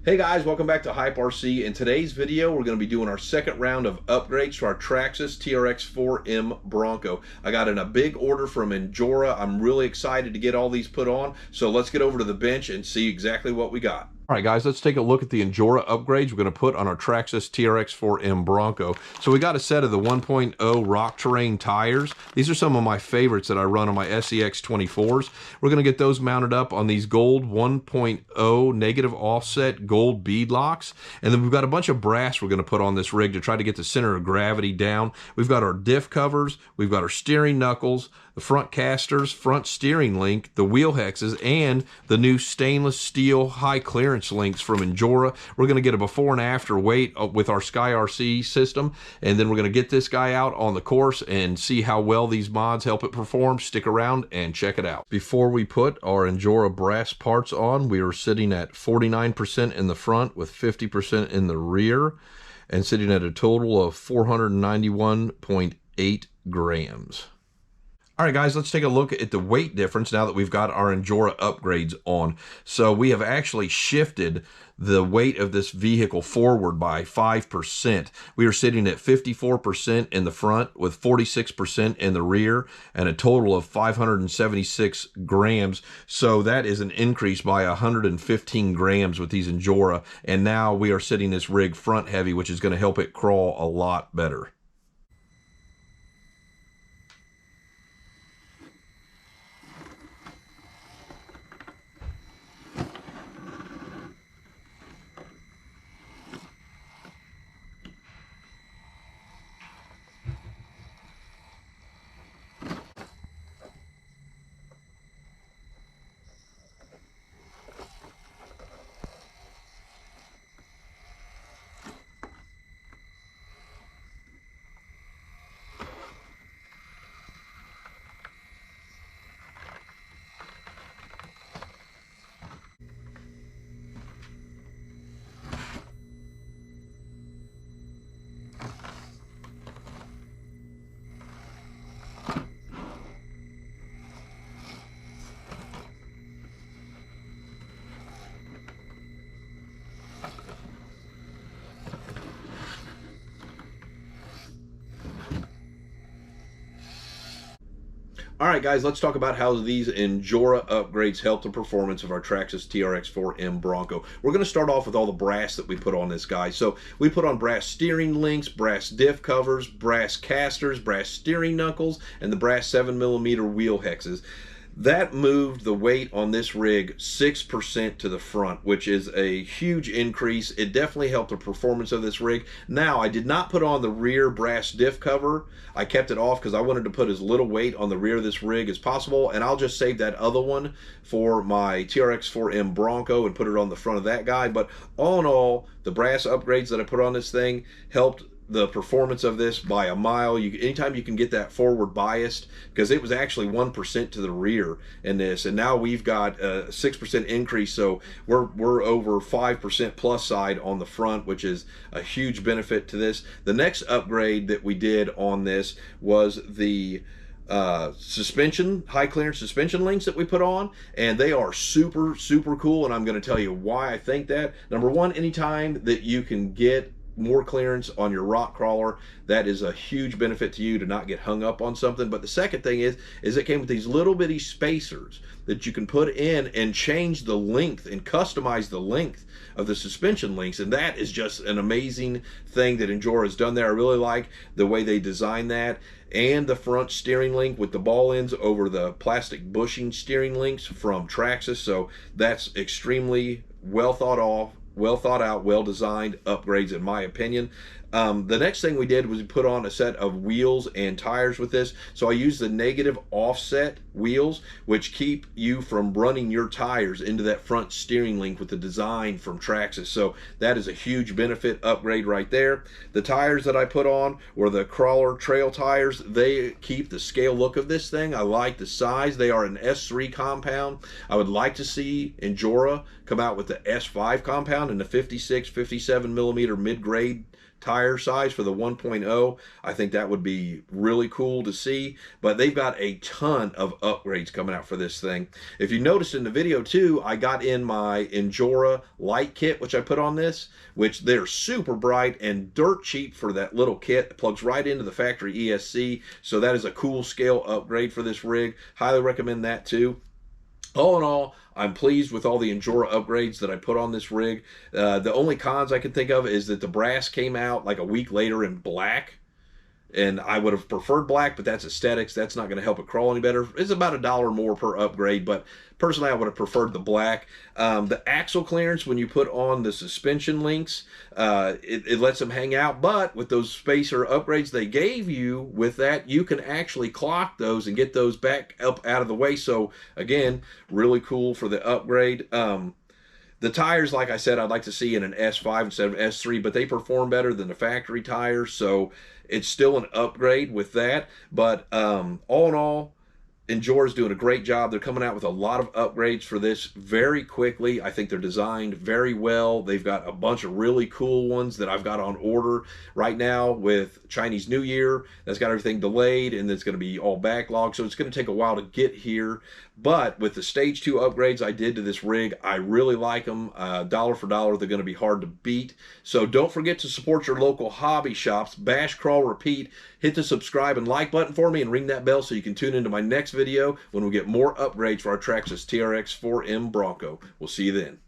Hey guys, welcome back to Hype RC. In today's video, we're going to be doing our second round of upgrades to our Traxxas TRX4m Bronco. I got in a big order from Injora. I'm really excited to get all these put on. So let's get over to the bench and see exactly what we got. All right, guys, let's take a look at the Injora upgrades we're going to put on our Traxxas TRX4m Bronco. So we got a set of the 1.0 rock terrain tires. These are some of my favorites that I run on my SEX 24s. We're going to get those mounted up on these gold 1.0 negative offset gold bead locks. And then we've got a bunch of brass we're going to put on this rig to try to get the center of gravity down. We've got our diff covers, we've got our steering knuckles, the front casters, front steering link, the wheel hexes, and the new stainless steel high clearance links from Injora. We're going to get a before and after weight with our Sky RC system, and then we're going to get this guy out on the course and see how well these mods help it perform. Stick around and check it out. Before we put our Injora brass parts on, we are sitting at 49% in the front with 50% in the rear, and sitting at a total of 491.8 grams. All right, guys, let's take a look at the weight difference now that we've got our Injora upgrades on. So we have actually shifted the weight of this vehicle forward by 5%. We are sitting at 54% in the front with 46% in the rear and a total of 576 grams. So that is an increase by 115 grams with these Injora. And now we are sitting this rig front heavy, which is going to help it crawl a lot better. All right, guys, let's talk about how these Injora upgrades help the performance of our Traxxas TRX4m Bronco. We're going to start off with all the brass that we put on this guy. So we put on brass steering links, brass diff covers, brass casters, brass steering knuckles, and the brass 7mm wheel hexes. That moved the weight on this rig 6% to the front, which is a huge increase. It definitely helped the performance of this rig. Now, I did not put on the rear brass diff cover. I kept it off because I wanted to put as little weight on the rear of this rig as possible, and I'll just save that other one for my TRX4m Bronco and put it on the front of that guy. But all in all, the brass upgrades that I put on this thing helped the performance of this by a mile. Anytime you can get that forward biased, because it was actually 1% to the rear in this, and now we've got a 6% increase, so we're over 5% plus side on the front, which is a huge benefit to this. The next upgrade that we did on this was the suspension, high clearance suspension links that we put on, and they are super cool, and I'm going to tell you why I think that. Number one, anytime that you can get more clearance on your rock crawler, that is a huge benefit to you to not get hung up on something. But the second thing is it came with these little bitty spacers that you can put in and change the length and customize the length of the suspension links, and that is just an amazing thing that Injora has done there. I really like the way they designed that, and the front steering link with the ball ends over the plastic bushing steering links from Traxxas. So that's extremely well thought out, well designed upgrades in my opinion. The next thing we did was we put on a set of wheels and tires with this. So I used the negative offset wheels, which keep you from running your tires into that front steering link with the design from Traxxas. So that is a huge benefit upgrade right there. The tires that I put on were the crawler trail tires. They keep the scale look of this thing. I like the size. They are an S3 compound. I would like to see Injora come out with the S5 compound and the 56, 57 millimeter mid-grade tire size for the 1.0. I think that would be really cool to see. But they've got a ton of upgrades coming out for this thing. If you noticed in the video too, I got in my Injora light kit, which I put on this, which they're super bright and dirt cheap for that little kit. It plugs right into the factory ESC, so that is a cool scale upgrade for this rig. Highly recommend that too. All in all, I'm pleased with all the Injora upgrades that I put on this rig. The only cons I can think of is that the brass came out like a week later in black. And I would have preferred black, but that's aesthetics. That's not going to help it crawl any better. It's about $1 more per upgrade, but personally I would have preferred the black. The axle clearance, when you put on the suspension links, it lets them hang out, but with those spacer upgrades they gave you with that, you can actually clock those and get those back up out of the way. So again, really cool for the upgrade. The tires, like I said, I'd like to see in an S5 instead of S3, but they perform better than the factory tires, so it's still an upgrade with that. But all in all, Injora's doing a great job. They're coming out with a lot of upgrades for this very quickly. I think they're designed very well. They've got a bunch of really cool ones that I've got on order right now with Chinese New Year. That's got everything delayed, and it's going to be all backlogged, so it's going to take a while to get here. But with the Stage 2 upgrades I did to this rig, I really like them. Dollar for dollar, they're going to be hard to beat. So don't forget to support your local hobby shops. Bash, crawl, repeat. Hit the subscribe and like button for me and ring that bell so you can tune into my next video when we get more upgrades for our Traxxas TRX4m Bronco. We'll see you then.